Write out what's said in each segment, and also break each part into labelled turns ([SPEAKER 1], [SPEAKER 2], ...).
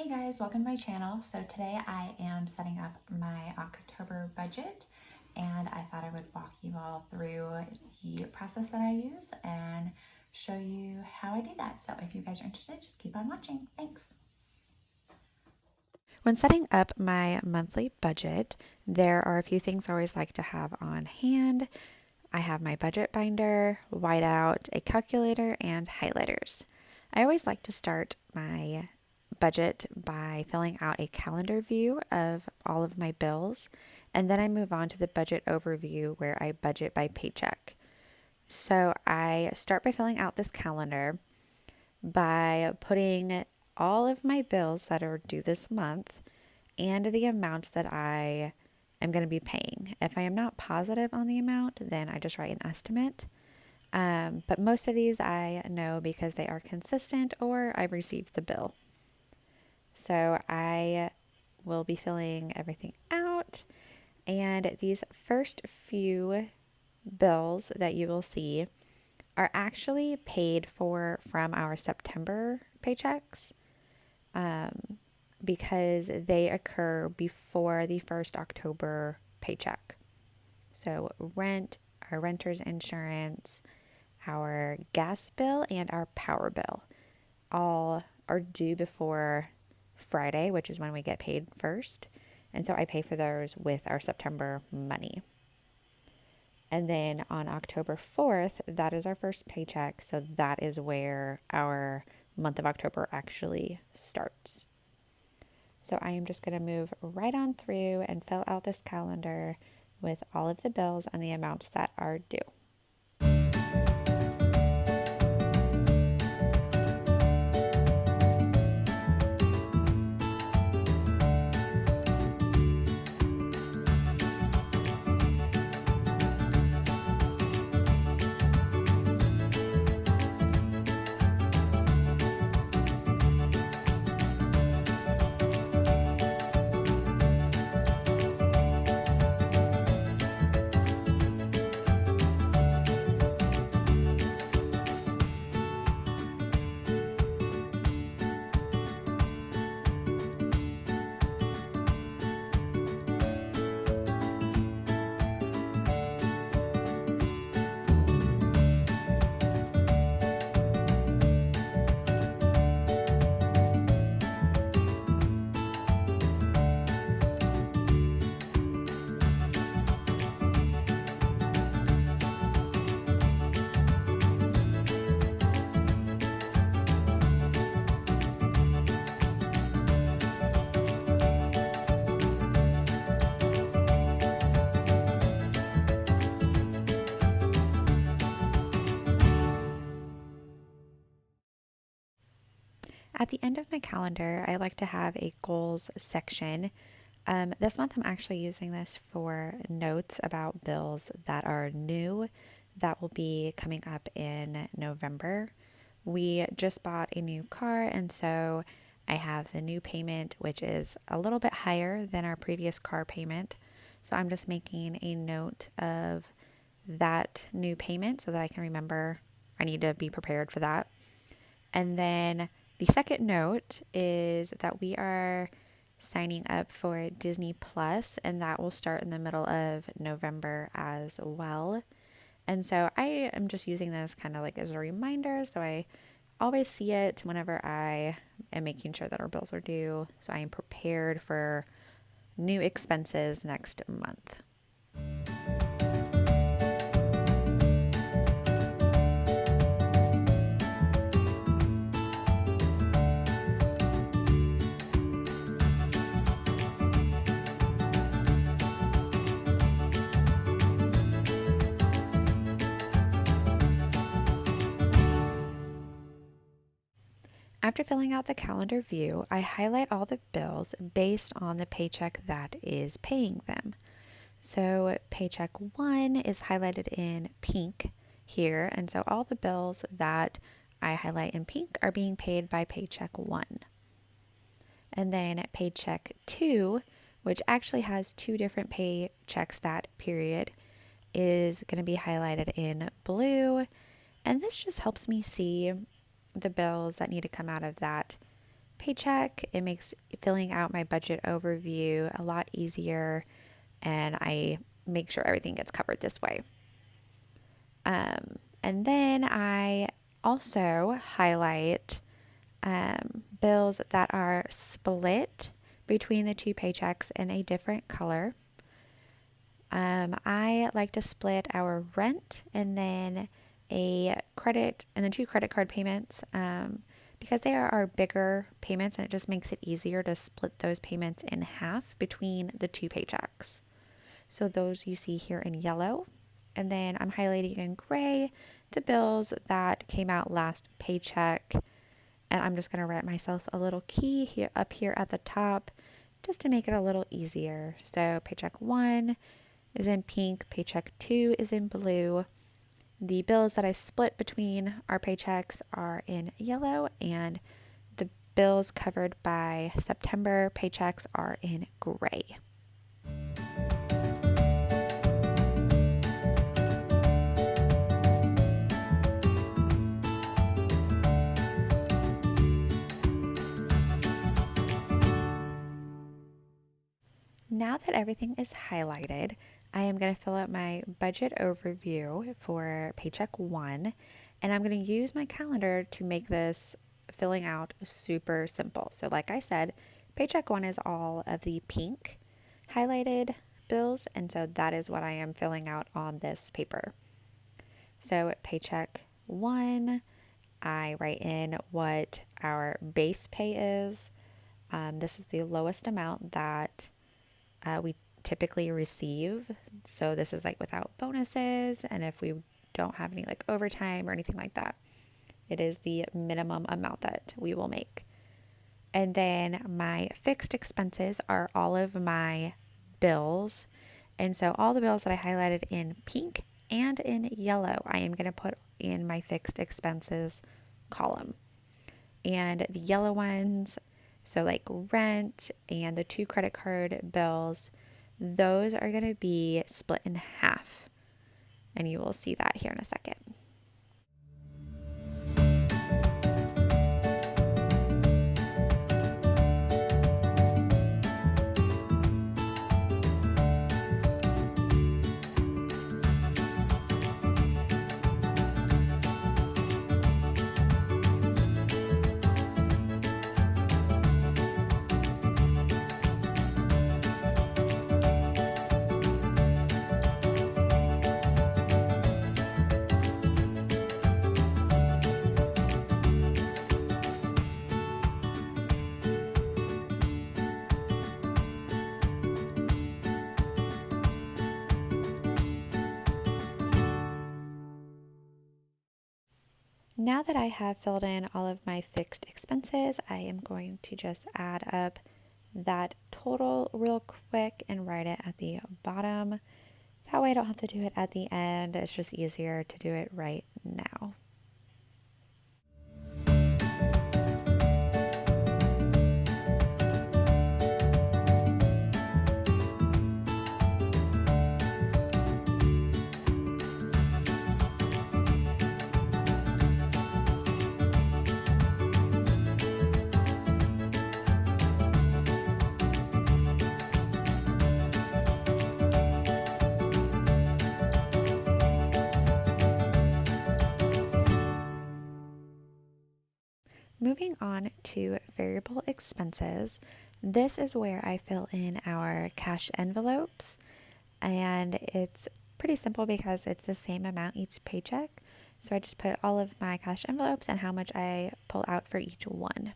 [SPEAKER 1] Hey guys, welcome to my channel. So today I am setting up my October budget and I thought I would walk you all through the process that I use and show you how I do that. So if you guys are interested, just keep on watching. Thanks.
[SPEAKER 2] When setting up my monthly budget, there are a few things I always like to have on hand. I have my budget binder, whiteout, a calculator, and highlighters. I always like to start my budget by filling out a calendar view of all of my bills, and then I move on to the budget overview where I budget by paycheck. So I start by filling out this calendar by putting all of my bills that are due this month and the amounts that I am going to be paying. If I am not positive on the amount, then I just write an estimate. But most of these I know because they are consistent or I've received the bill. So I will be filling everything out. And these first few bills that you will see are actually paid for from our September paychecks because they occur before the first October paycheck. So rent, our renter's insurance, our gas bill, and our power bill all are due before Friday, which is when we get paid first. And so I pay for those with our September money. And then on October 4th, that is our first paycheck. So that is where our month of October actually starts. So I am just going to move right on through and fill out this calendar with all of the bills and the amounts that are due. At the end of my calendar, I like to have a goals section. This month, I'm actually using this for notes about bills that are new that will be coming up in November. We just bought a new car, and so I have the new payment, which is a little bit higher than our previous car payment. So I'm just making a note of that new payment so that I can remember I need to be prepared for that. And then the second note is that we are signing up for Disney Plus, and that will start in the middle of November as well. And so I am just using this kind of like as a reminder. So I always see it whenever I am making sure that our bills are due. So I am prepared for new expenses next month. After filling out the calendar view, I highlight all the bills based on the paycheck that is paying them. So paycheck 1 is highlighted in pink here, and so all the bills that I highlight in pink are being paid by paycheck 1. And then paycheck 2, which actually has two different paychecks that period, is going to be highlighted in blue. And this just helps me see the bills that need to come out of that paycheck. It makes filling out my budget overview a lot easier, and I make sure everything gets covered this way. And then I also highlight bills that are split between the two paychecks in a different color. I like to split our rent and then two credit card payments because they are our bigger payments, and it just makes it easier to split those payments in half between the two paychecks. So those you see here in yellow. And then I'm highlighting in gray the bills that came out last paycheck. And I'm just going to write myself a little key here up here at the top just to make it a little easier. So paycheck 1 is in pink, paycheck 2 is in blue. The bills that I split between our paychecks are in yellow, and the bills covered by September paychecks are in gray. Now that everything is highlighted, I am going to fill out my budget overview for paycheck 1, and I'm going to use my calendar to make this filling out super simple. So like I said, paycheck 1 is all of the pink highlighted bills, and so that is what I am filling out on this paper. So paycheck 1, I write in what our base pay is. This is the lowest amount that we typically receive. So this is like without bonuses, and if we don't have any like overtime or anything like that, it is the minimum amount that we will make. And then my fixed expenses are all of my bills. And so all the bills that I highlighted in pink and in yellow, I am going to put in my fixed expenses column. And the yellow ones, so like rent and the 2 credit card bills, those are going to be split in half. And you will see that here in a second. Now that I have filled in all of my fixed expenses, I am going to just add up that total real quick and write it at the bottom. That way I don't have to do it at the end. It's just easier to do it right now. Moving on to variable expenses, this is where I fill in our cash envelopes, and it's pretty simple because it's the same amount each paycheck. So I just put all of my cash envelopes and how much I pull out for each one.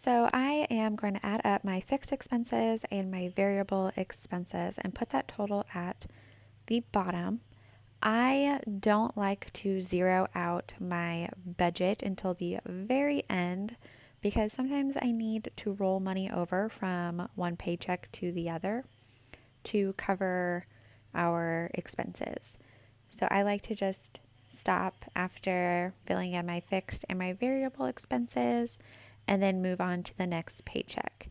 [SPEAKER 2] So I am going to add up my fixed expenses and my variable expenses and put that total at the bottom. I don't like to zero out my budget until the very end because sometimes I need to roll money over from one paycheck to the other to cover our expenses. So I like to just stop after filling in my fixed and my variable expenses and then move on to the next paycheck.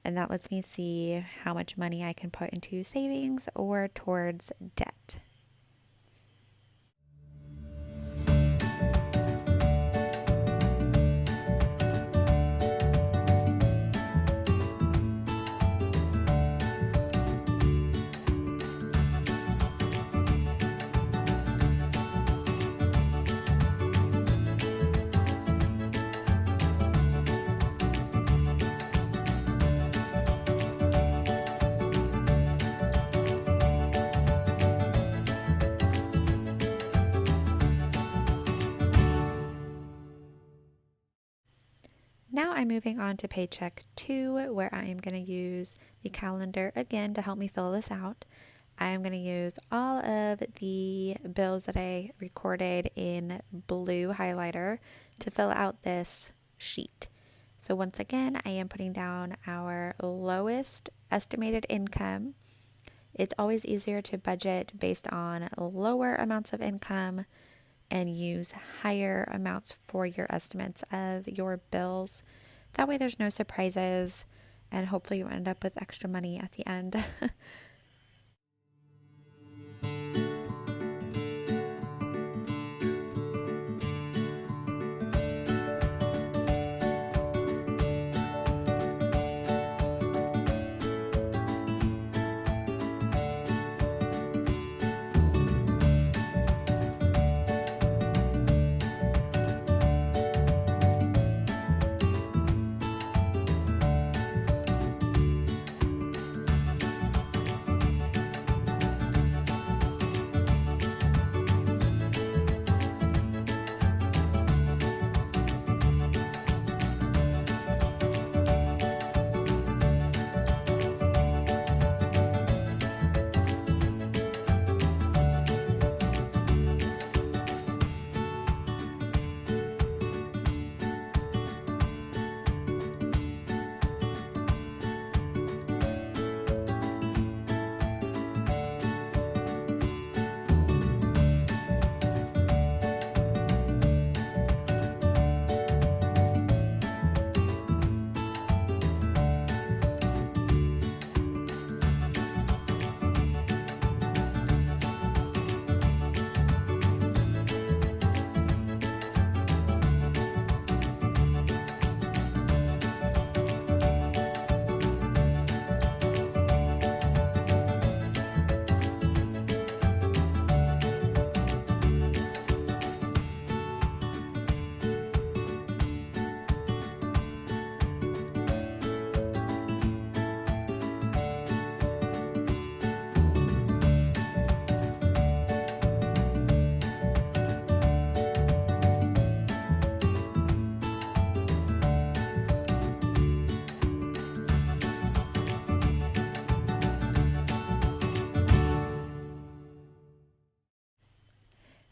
[SPEAKER 2] And that lets me see how much money I can put into savings or towards debt. Now I'm moving on to paycheck 2, where I am going to use the calendar again to help me fill this out. I am going to use all of the bills that I recorded in blue highlighter to fill out this sheet. So once again, I am putting down our lowest estimated income. It's always easier to budget based on lower amounts of income and use higher amounts for your estimates of your bills. That way there's no surprises and hopefully you end up with extra money at the end.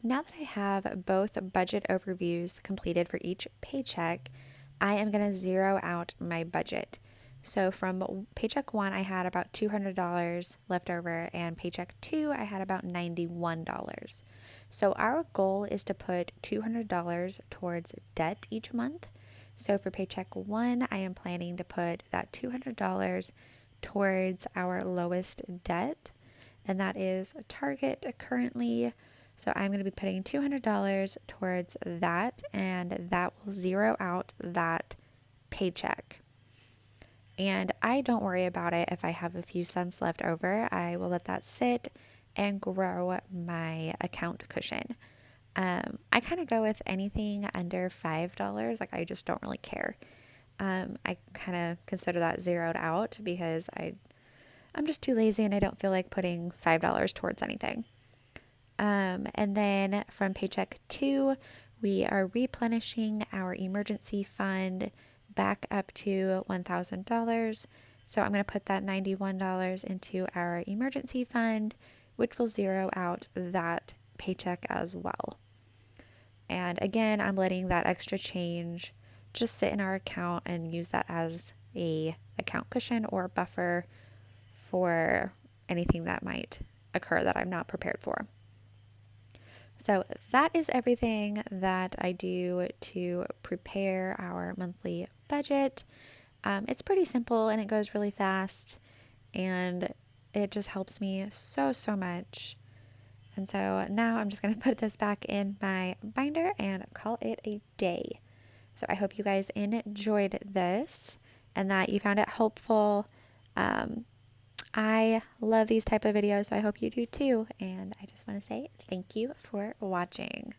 [SPEAKER 2] Now that I have both budget overviews completed for each paycheck, I am going to zero out my budget. So from paycheck 1, I had about $200 left over, and paycheck 2, I had about $91. So our goal is to put $200 towards debt each month. So for paycheck 1, I am planning to put that $200 towards our lowest debt, and that is Target currently. So I'm going to be putting $200 towards that, and that will zero out that paycheck. And I don't worry about it if I have a few cents left over. I will let that sit and grow my account cushion. I kind of go with anything under $5. Like, I just don't really care. I kind of consider that zeroed out because I'm just too lazy and I don't feel like putting $5 towards anything. And then from paycheck 2, we are replenishing our emergency fund back up to $1,000. So I'm going to put that $91 into our emergency fund, which will zero out that paycheck as well. And again, I'm letting that extra change just sit in our account and use that as a account cushion or buffer for anything that might occur that I'm not prepared for. So that is everything that I do to prepare our monthly budget. It's pretty simple and it goes really fast, and it just helps me so much. And so now I'm just going to put this back in my binder and call it a day. So I hope you guys enjoyed this and that you found it helpful. I love these type of videos, so I hope you do too. And I just want to say thank you for watching.